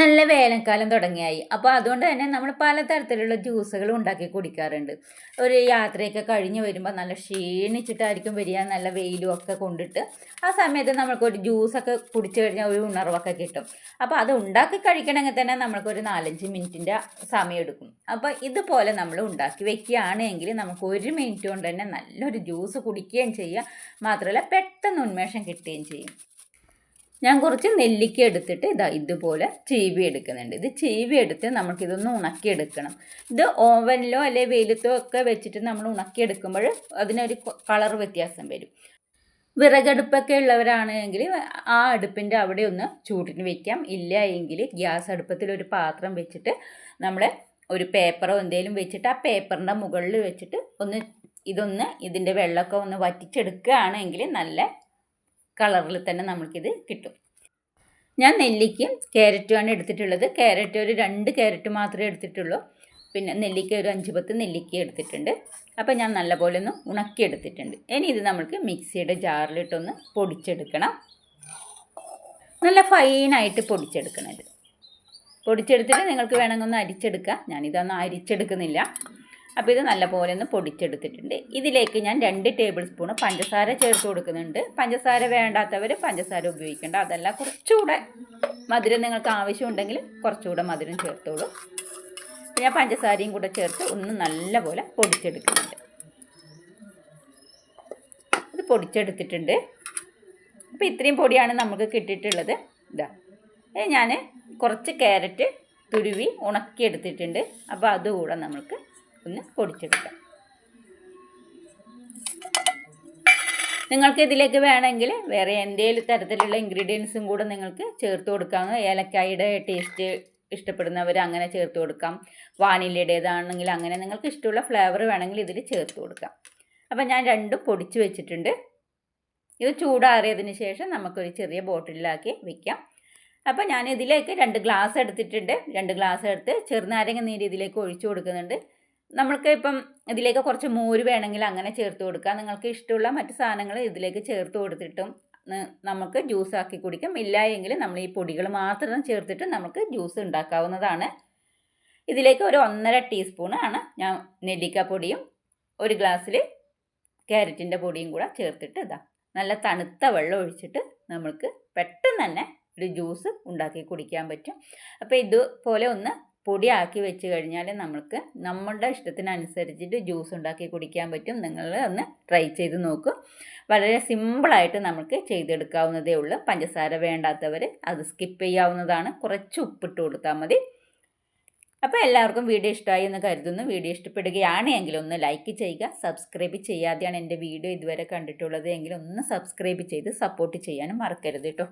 നല്ല വേനൽക്കാലം തുടങ്ങിയായി. അപ്പോൾ അതുകൊണ്ട് തന്നെ നമ്മൾ പലതരത്തിലുള്ള ജ്യൂസുകൾ ഉണ്ടാക്കി കുടിക്കാറുണ്ട്. ഒരു യാത്രയൊക്കെ കഴിഞ്ഞ് വരുമ്പോൾ നല്ല ക്ഷീണിച്ചിട്ടായിരിക്കും വരിക, നല്ല വെയിലും ഒക്കെ കൊണ്ടിട്ട്. ആ സമയത്ത് നമ്മൾക്കൊരു ജ്യൂസൊക്കെ കുടിച്ചു കഴിഞ്ഞാൽ ഒരു ഉണർവൊക്കെ കിട്ടും. അപ്പോൾ അത് ഉണ്ടാക്കി കഴിക്കണമെങ്കിൽ തന്നെ നമ്മൾക്കൊരു 4-5 മിനിറ്റിൻ്റെ സമയം എടുക്കും. അപ്പോൾ ഇതുപോലെ നമ്മൾ ഉണ്ടാക്കി വെക്കുകയാണെങ്കിൽ നമുക്ക് 1 മിനിറ്റ് കൊണ്ട് തന്നെ നല്ലൊരു ജ്യൂസ് കുടിക്കുകയും ചെയ്യാം, മാത്രമല്ല പെട്ടെന്ന് ഉന്മേഷം കിട്ടുകയും ചെയ്യും. ഞാൻ കുറച്ച് നെല്ലിക്ക എടുത്തിട്ട് ഇതുപോലെ ചീവി എടുക്കുന്നുണ്ട്. ഇത് ചീവി എടുത്ത് നമുക്കിതൊന്ന് ഉണക്കിയെടുക്കണം. ഇത് ഓവനിലോ അല്ലെങ്കിൽ വെയിലത്തോ ഒക്കെ വെച്ചിട്ട് നമ്മൾ ഉണക്കിയെടുക്കുമ്പോൾ അതിനൊരു കളർ വ്യത്യാസം വരും. വിറകടുപ്പൊക്കെ ഉള്ളവരാണെങ്കിൽ ആ അടുപ്പിൻ്റെ അവിടെ ഒന്ന് ചൂടിന് വയ്ക്കാം. ഇല്ല എങ്കിൽ ഗ്യാസ് അടുപ്പത്തിലൊരു പാത്രം വെച്ചിട്ട് നമ്മൾ ഒരു പേപ്പറോ എന്തെങ്കിലും വെച്ചിട്ട് ആ പേപ്പറിൻ്റെ മുകളിൽ വെച്ചിട്ട് ഇതിൻ്റെ വെള്ളമൊക്കെ ഒന്ന് വറ്റിച്ചെടുക്കുകയാണെങ്കിൽ നല്ല കളറിൽ തന്നെ നമുക്കിത് കിട്ടും. ഞാൻ നെല്ലിക്കയും ക്യാരറ്റുമാണ് എടുത്തിട്ടുള്ളത്. ക്യാരറ്റ് ഒരു 2 ക്യാരറ്റ് മാത്രമേ എടുത്തിട്ടുള്ളൂ. പിന്നെ നെല്ലിക്ക ഒരു 5-10 നെല്ലിക്ക എടുത്തിട്ടുണ്ട്. അപ്പോൾ ഞാൻ നല്ലപോലെ ഒന്ന് ഉണക്കിയെടുത്തിട്ടുണ്ട്. ഇനി ഇത് നമുക്ക് മിക്സിയുടെ ജാറിലിട്ടൊന്ന് പൊടിച്ചെടുക്കണം. നല്ല ഫൈനായിട്ട് പൊടിച്ചെടുക്കണം. ഇത് പൊടിച്ചെടുത്തിട്ട് നിങ്ങൾക്ക് വേണമെങ്കിൽ ഒന്ന് അരിച്ചെടുക്കാം. ഞാനിതൊന്നും അരിച്ചെടുക്കുന്നില്ല. അപ്പോൾ ഇത് നല്ലപോലെ ഒന്ന് പൊടിച്ചെടുത്തിട്ടുണ്ട്. ഇതിലേക്ക് ഞാൻ 2 ടേബിൾ സ്പൂൺ പഞ്ചസാര ചേർത്ത് കൊടുക്കുന്നുണ്ട്. പഞ്ചസാര വേണ്ടാത്തവർ പഞ്ചസാര ഉപയോഗിക്കേണ്ട. അതല്ല, കുറച്ചുകൂടെ മധുരം നിങ്ങൾക്ക് ആവശ്യമുണ്ടെങ്കിൽ കുറച്ചുകൂടെ മധുരം ചേർത്തോളൂ. ഞാൻ പഞ്ചസാരയും കൂടെ ചേർത്ത് ഒന്ന് നല്ലപോലെ പൊടിച്ചെടുക്കുന്നുണ്ട്. ഇത് പൊടിച്ചെടുത്തിട്ടുണ്ട്. അപ്പോൾ ഇത്രയും പൊടിയാണ് നമുക്ക് കിട്ടിയിട്ടുള്ളത്. ഞാൻ കുറച്ച് ക്യാരറ്റ് തുരുവി ഉണക്കിയെടുത്തിട്ടുണ്ട്. അപ്പോൾ അതുകൂടെ നമുക്ക് ഒന്ന് പൊടിച്ചെടുക്കാം. നിങ്ങൾക്ക് ഇതിലേക്ക് വേണമെങ്കിൽ വേറെ എന്തെങ്കിലും തരത്തിലുള്ള ഇൻഗ്രീഡിയൻസും കൂടെ നിങ്ങൾക്ക് ചേർത്ത് കൊടുക്കാം. ഏലക്കായുടെ ടേസ്റ്റ് ഇഷ്ടപ്പെടുന്നവർ അങ്ങനെ ചേർത്ത് കൊടുക്കാം. വാനിലയുടേതാണെങ്കിൽ അങ്ങനെ നിങ്ങൾക്ക് ഇഷ്ടമുള്ള ഫ്ലേവർ വേണമെങ്കിൽ ഇതിൽ ചേർത്ത് കൊടുക്കാം. അപ്പോൾ ഞാൻ രണ്ടും പൊടിച്ച് വെച്ചിട്ടുണ്ട്. ഇത് ചൂടാറിയതിന് ശേഷം നമുക്കൊരു ചെറിയ ബോട്ടിലാക്കി വയ്ക്കാം. അപ്പോൾ ഞാൻ ഇതിലേക്ക് 2 ഗ്ലാസ് എടുത്തിട്ടുണ്ട്. 2 ഗ്ലാസ് എടുത്ത് ചെറുനാരങ്ങ നീര് ഇതിലേക്ക് ഒഴിച്ചു കൊടുക്കുന്നുണ്ട്. നമ്മൾക്ക് ഇപ്പം ഇതിലേക്ക് കുറച്ച് മോര് വേണമെങ്കിൽ അങ്ങനെ ചേർത്ത് കൊടുക്കാം. നിങ്ങൾക്ക് ഇഷ്ടമുള്ള മറ്റ് സാധനങ്ങൾ ഇതിലേക്ക് ചേർത്ത് കൊടുത്തിട്ടും നമുക്ക് ജ്യൂസ് ആക്കി കുടിക്കാം. ഇല്ല എങ്കിൽ നമ്മൾ ഈ പൊടികൾ മാത്രം ചേർത്തിട്ട് നമുക്ക് ജ്യൂസ് ഉണ്ടാക്കാവുന്നതാണ്. ഇതിലേക്ക് ഒരു 1.5 ടീസ്പൂൺ ആണ് ഞാൻ നെല്ലിക്കാപ്പൊടിയും 1 ഗ്ലാസ്സിൽ ക്യാരറ്റിൻ്റെ പൊടിയും കൂടെ ചേർത്തിട്ട് നല്ല തണുത്ത വെള്ളം ഒഴിച്ചിട്ട് നമുക്ക് പെട്ടെന്ന് തന്നെ ഒരു ജ്യൂസ് ഉണ്ടാക്കി കുടിക്കാൻ പറ്റും. അപ്പോൾ ഇതുപോലെ ഒന്ന് പൊടിയാക്കി വെച്ച് കഴിഞ്ഞാൽ നമുക്ക് നമ്മളുടെ ഇഷ്ടത്തിനനുസരിച്ചിട്ട് ജ്യൂസ് ഉണ്ടാക്കി കുടിക്കാൻ പറ്റും. നിങ്ങൾ ഒന്ന് ട്രൈ ചെയ്ത് നോക്കൂ. വളരെ സിമ്പിളായിട്ട് നമുക്ക് ചെയ്തെടുക്കാവുന്നതേ ഉള്ളൂ. പഞ്ചസാര വേണ്ടാത്തവർ അത് സ്കിപ്പ് ചെയ്യാവുന്നതാണ്. കുറച്ച് ഉപ്പിട്ട് കൊടുത്താൽ മതി. അപ്പോൾ എല്ലാവർക്കും വീഡിയോ ഇഷ്ടമായി എന്ന് കരുതുന്നു. വീഡിയോ ഇഷ്ടപ്പെടുകയാണെങ്കിൽ ഒന്ന് ലൈക്ക് ചെയ്യുക. സബ്സ്ക്രൈബ് ചെയ്യാതെയാണ് എൻ്റെ വീഡിയോ ഇതുവരെ കണ്ടിട്ടുള്ളത് എങ്കിൽ ഒന്ന് സബ്സ്ക്രൈബ് ചെയ്ത് സപ്പോർട്ട് ചെയ്യാനും മറക്കരുത് കേട്ടോ.